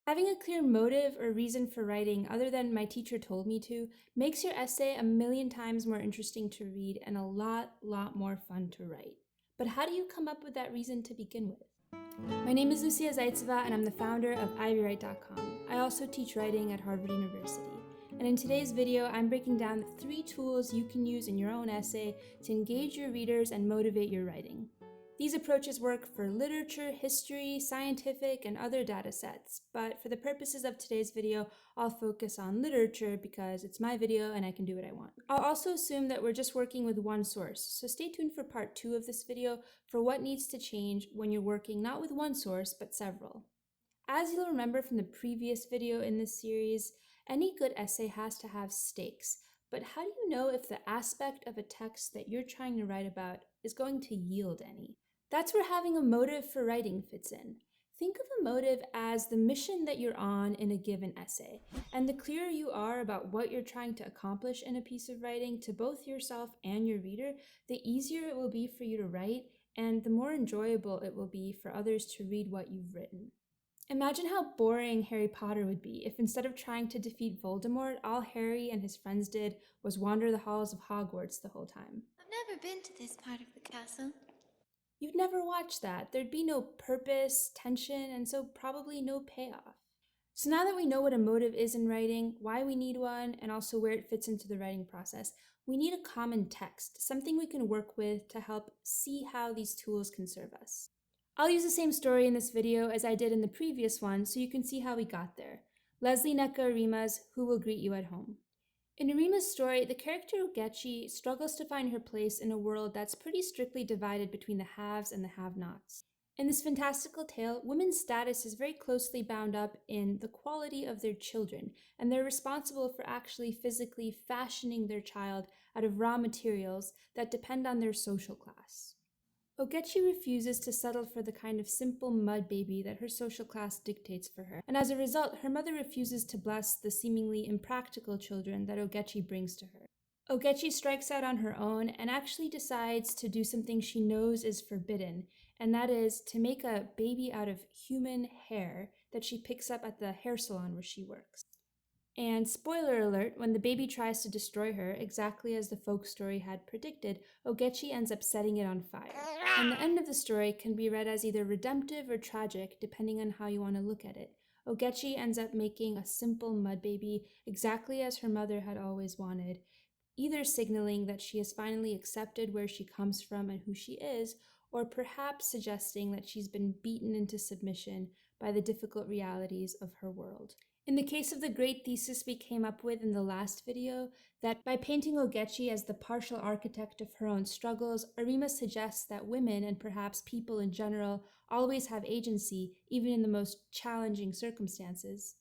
Having a clear motive or reason for writing other than my teacher told me to makes your essay a million times more interesting to read and a lot more fun to write. But how do you come up with that reason to begin with? My name is Lucia 𝐖𝐄𝐄𝐊 and I'm the founder of IvyWrite.com. I also teach writing at Harvard University. And in today's video, I'm breaking down the 3 tools you can use in your own essay to engage your readers and motivate your writing. These approaches work for literature, history, scientific, and other data sets, but for the purposes of today's video, I'll focus on literature because it's my video and I can do what I want. I'll also assume that we're just working with one source, so stay tuned for part 2 of this video for what needs to change when you're working not with one source, but several. As you'll remember from the previous video in this series, any good essay has to have stakes, but how do you know if the aspect of a text that you're trying to write about is going to yield any? That's where having a motive for writing fits in. Think of a motive as the mission that you're on in a given essay, and the clearer you are about what you're trying to accomplish in a piece of writing to both yourself and your reader, the easier it will be for you to write, and the more enjoyable it will be for others to read what you've written. Imagine how boring Harry Potter would be if instead of trying to defeat Voldemort, all Harry and his friends did was wander the halls of Hogwarts the whole time. I've never been to this part of the castle. You'd never watch that. There'd be no purpose, tension, and so probably no payoff. So now that we know what a motive is in writing, why we need one, and also where it fits into the writing process, we need a common text, something we can work with to help see how these tools can serve us. I'll use the same story in this video as I did in the previous one so you can see how we got there. Leslie Nneka Arima's Who Will Greet You at Home. In Arima's story, the character 𝐓𝐇𝐄𝐿 struggles to find her place in a world that's pretty strictly divided between the haves and the have-nots. In this fantastical tale, women's status is very closely bound up in the quality of their children, and they're responsible for actually physically fashioning their child out of raw materials that depend on their social class. 𝐓𝐇𝐄𝐿 refuses to settle for the kind of simple mud baby that her social class dictates for her, and as a result, her mother refuses to bless the seemingly impractical children that 𝐓𝐶𝐄𝐿 brings to her. 𝐓𝐶𝐄𝐿 strikes out on her own and actually decides to do something she knows is forbidden, and that is to make a baby out of human hair that she picks up at the hair salon where she works. And spoiler alert, when the baby tries to destroy her, exactly as the folk story had predicted, 𝐓𝐶𝐿 ends up setting it on fire. And the end of the story can be read as either redemptive or tragic, depending on how you want to look at it. 𝐓𝐶𝐿 ends up making a simple mud baby exactly as her mother had always wanted, either signaling that she has finally accepted where she comes from and who she is, or perhaps suggesting that she's been beaten into submission by the difficult realities of her world. In the case of the great thesis we came up with in the last video, that by painting 𝐓𝐶𝐿 as the partial architect of her own struggles, Arima suggests that women, and perhaps people in general, always have agency, even in the most challenging circumstances.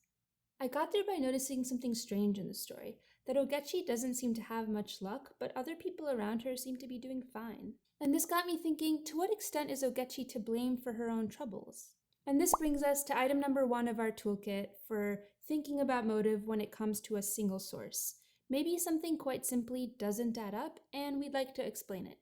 I got there by noticing something strange in the story, that 𝐓𝐶𝐿 doesn't seem to have much luck, but other people around her seem to be doing fine. And this got me thinking, to what extent is 𝐓𝐶𝐿 to blame for her own troubles? And this brings us to item number 1 of our toolkit for thinking about motive when it comes to a single source. Maybe something quite simply doesn't add up, and we'd like to explain it.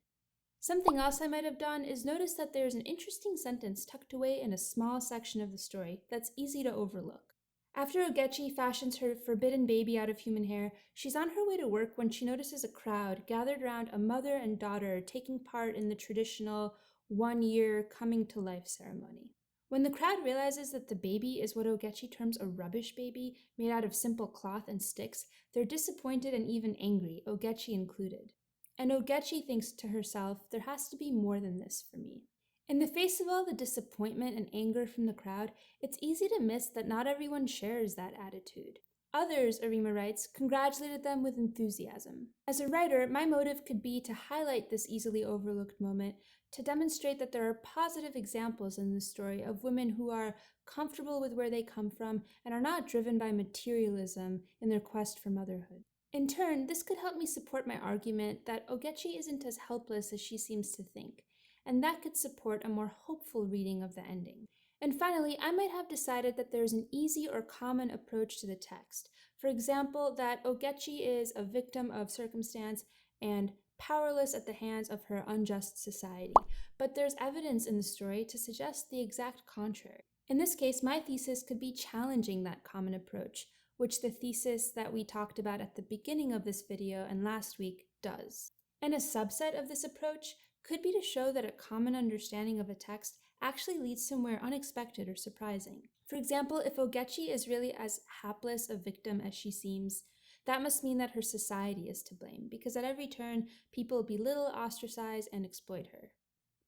Something else I might have done is notice that there's an interesting sentence tucked away in a small section of the story that's easy to overlook. After 𝐓𝐶𝐿 fashions her forbidden baby out of human hair, she's on her way to work when she notices a crowd gathered around a mother and daughter taking part in the traditional 1-year coming to life ceremony. When the crowd realizes that the baby is what 𝐓𝐶𝐿 terms a rubbish baby, made out of simple cloth and sticks, they're disappointed and even angry, 𝐓𝐶𝐿 included. And 𝐓𝐶𝐿 thinks to herself, there has to be more than this for me. In the face of all the disappointment and anger from the crowd, it's easy to miss that not everyone shares that attitude. Others, Arima writes, congratulated them with enthusiasm. As a writer, my motive could be to highlight this easily overlooked moment, to demonstrate that there are positive examples in this story of women who are comfortable with where they come from and are not driven by materialism in their quest for motherhood. In turn, this could help me support my argument that 𝐓𝐶𝐿 isn't as helpless as she seems to think, and that could support a more hopeful reading of the ending. And finally, I might have decided that there's an easy or common approach to the text. For example, that 𝐓𝐶𝐿 is a victim of circumstance and powerless at the hands of her unjust society. But there's evidence in the story to suggest the exact contrary. In this case, my thesis could be challenging that common approach, which the thesis that we talked about at the beginning of this video and last week does. And a subset of this approach could be to show that a common understanding of a text actually leads somewhere unexpected or surprising. For example, if 𝐓𝐇𝐈𝐒 is really as hapless a victim as she seems, that must mean that her society is to blame, because at every turn, people belittle, ostracize, and exploit her.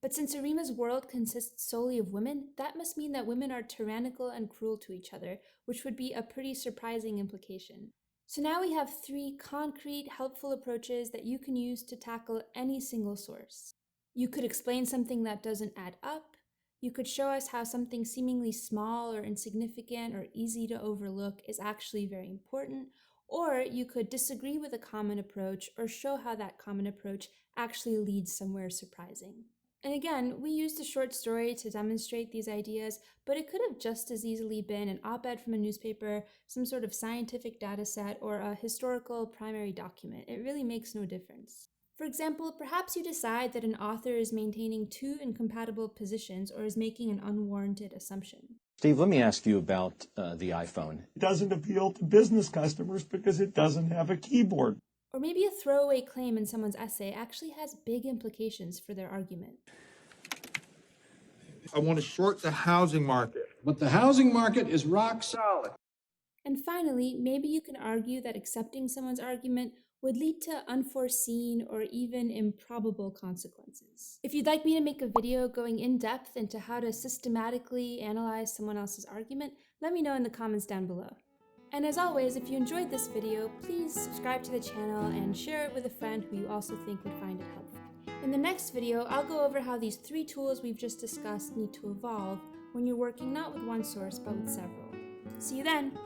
But since Arima's world consists solely of women, that must mean that women are tyrannical and cruel to each other, which would be a pretty surprising implication. So now we have 3 concrete, helpful approaches that you can use to tackle any single source. You could explain something that doesn't add up. You could show us how something seemingly small or insignificant or easy to overlook is actually very important. Or you could disagree with a common approach or show how that common approach actually leads somewhere surprising. And again, we used a short story to demonstrate these ideas, but it could have just as easily been an op-ed from a newspaper, some sort of scientific data set, or a historical primary document. It really makes no difference. For example, perhaps you decide that an author is maintaining 2 incompatible positions or is making an unwarranted assumption. Steve, let me ask you about the iPhone. It doesn't appeal to business customers because it doesn't have a keyboard. Or maybe a throwaway claim in someone's essay actually has big implications for their argument. I want to short the housing market. But the housing market is rock solid. And finally, maybe you can argue that accepting someone's argument would lead to unforeseen or even improbable consequences. If you'd like me to make a video going in depth into how to systematically analyze someone else's argument, let me know in the comments down below. And as always, if you enjoyed this video, please subscribe to the channel and share it with a friend who you also think would find it helpful. In the next video, I'll go over how these 3 tools we've just discussed need to evolve when you're working not with one source but with several. See you then!